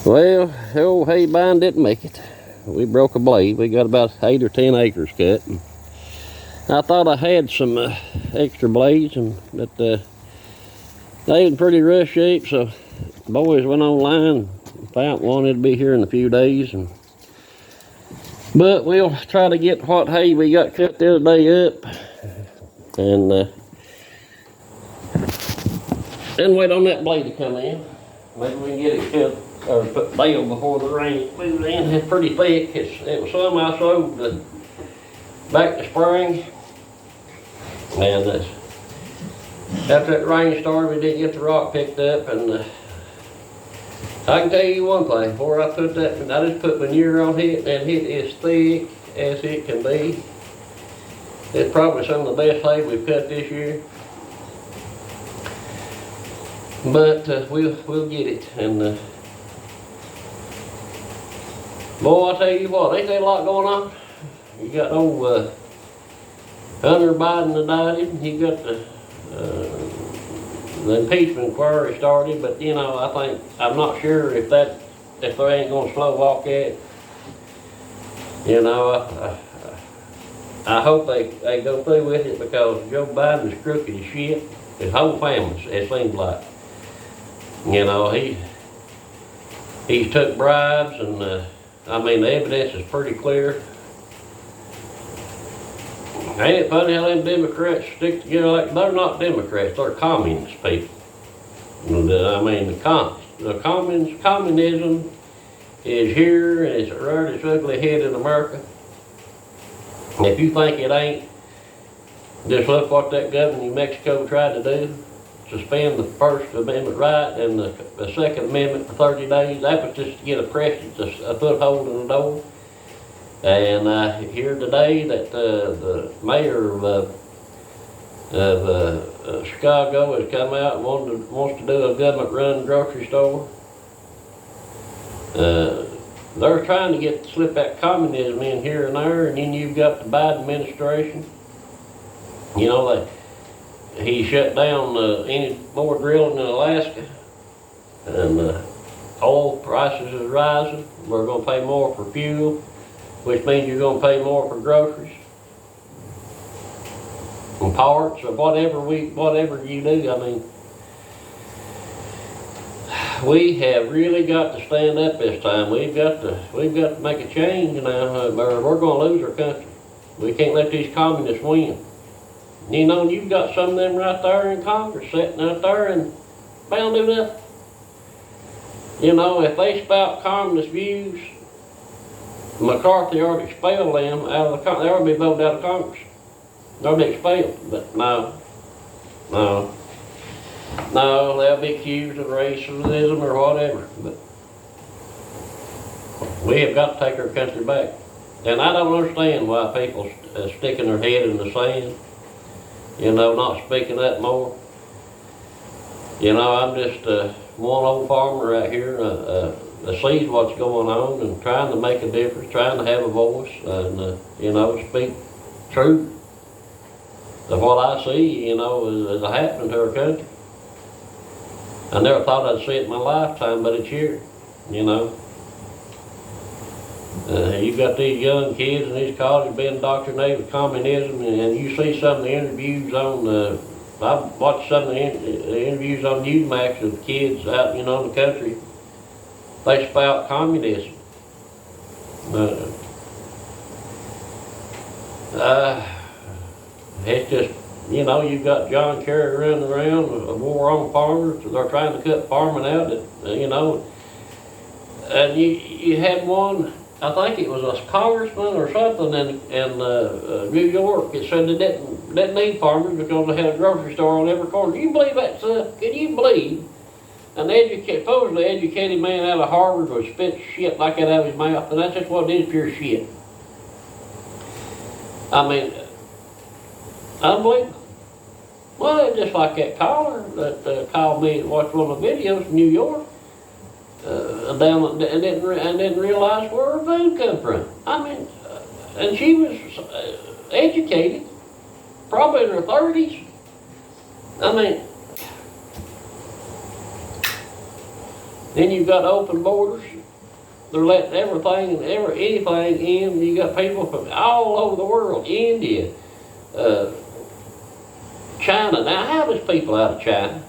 Well, the old hay bind didn't make it. We broke a blade. We got about 8 or 10 acres cut. And I thought I had some extra blades, but they was in pretty rough shape, so the boys went online and found one. It'll be here in a few days. But we'll try to get what hay we got cut the other day up, and then wait on that blade to come in. Maybe we can get it cut or put bale before the rain moves in. It's pretty thick. It was some I sowed back to spring, and after that rain started, we didn't get the rock picked up. And I can tell you one thing: before I put that, I just put manure on it, and it is thick as it can be. It's probably some of the best hay we've cut this year. But we'll get it. And boy, I tell you what, ain't there a lot going on? You got old Hunter Biden indicted. You got the impeachment inquiry started. But you know, I'm not sure if they ain't gonna slow walk it. You know, I hope they go through with it, because Joe Biden's crooked as shit. His whole family, it seems like. You know, he's took bribes, and I mean, the evidence is pretty clear. Ain't it funny how them Democrats stick together? Like, they're not Democrats, they're communist people. I mean, communism is here, and it's reared its ugly head in America. And if you think it ain't, just look what that governor of New Mexico tried to do. Suspend the First Amendment right and the Second Amendment for 30 days. That was just to get a precedent, a foothold in the door. And I hear today that the mayor of Chicago has come out and wants to do a government-run grocery store. They're trying to slip that communism in here and there, and then you've got the Biden administration. You know, he shut down any more drilling in Alaska, and oil prices is rising. We're going to pay more for fuel, which means you're going to pay more for groceries and parts or whatever you do. I mean, we have really got to stand up this time. We've got to make a change now, or we're going to lose our country. We can't let these communists win. You know, you've got some of them right there in Congress sitting out there, and they don't do nothing. You know, if they spout communist views, McCarthy already expelled them out of they already been voted out of Congress. They already expelled. But no, they'll be accused of racism or whatever. But we have got to take our country back. And I don't understand why people sticking their head in the sand. You know, not speaking up more. You know, I'm just one old farmer out here that sees what's going on and trying to make a difference, trying to have a voice, and you know, speak truth of what I see. You know, is happening to our country. I never thought I'd see it in my lifetime, but it's here. You know. You've got these young kids in these colleges being indoctrinated with communism, and you see some of the interviews on I've watched some of the interviews on Newsmax of kids out, you know, in the country. They spout communism. It's just, you know, you've got John Kerry running around, a war on farmers. They're trying to cut farming out, you know. And you had one, I think it was a congressman or something in New York. It said they didn't need farmers because they had a grocery store on every corner. Can you believe that stuff? Can you believe an supposedly educated man out of Harvard would spit shit like that out of his mouth? And that's just what it is, pure shit. I mean, unbelievable. Well, it's just like that caller that called me and watched one of the videos in New York. And didn't realize where her food come from. I mean, and she was educated, probably in her 30s. I mean, Then you've got open borders. They're letting everything and anything in. You got people from all over the world, India, China. Now, how does people out of China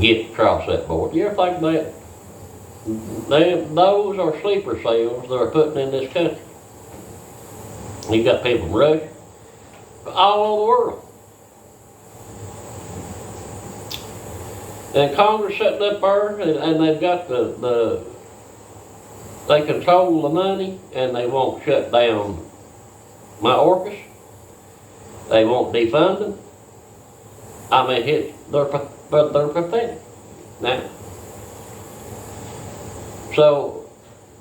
get across that border? You ever think that? Those are sleeper cells that are putting in this country. You got people from Russia, all over the world. And Congress sitting up there, and they've got they control the money, and they won't shut down my orcas. They won't defund them. I mean, they're pathetic now. So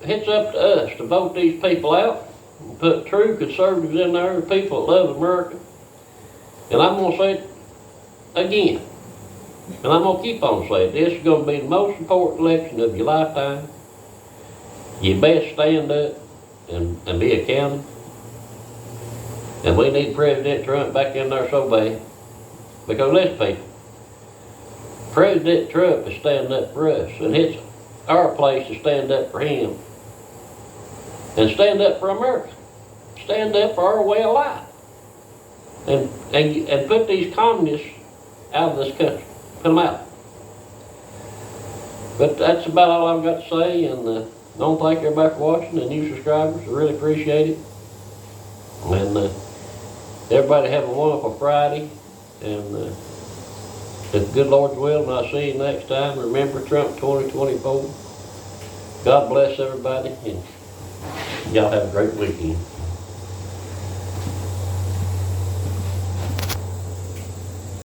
it's up to us to vote these people out, and put true conservatives in there, people that love America. And I'm going to say it again. And I'm going to keep on saying, this is going to be the most important election of your lifetime. You best stand up and be accountable. And we need President Trump back in there so bad. Because listen, people, President Trump is standing up for us. And it's our place to stand up for him. And stand up for America. Stand up for our way of life. And put these communists out of this country. Put them out. But that's about all I've got to say, and I don't thank everybody for watching, and new subscribers. I really appreciate it. And everybody have a wonderful Friday, and if the good Lord's will, and I'll see you next time. Remember Trump 2024. God bless everybody, and y'all have a great weekend.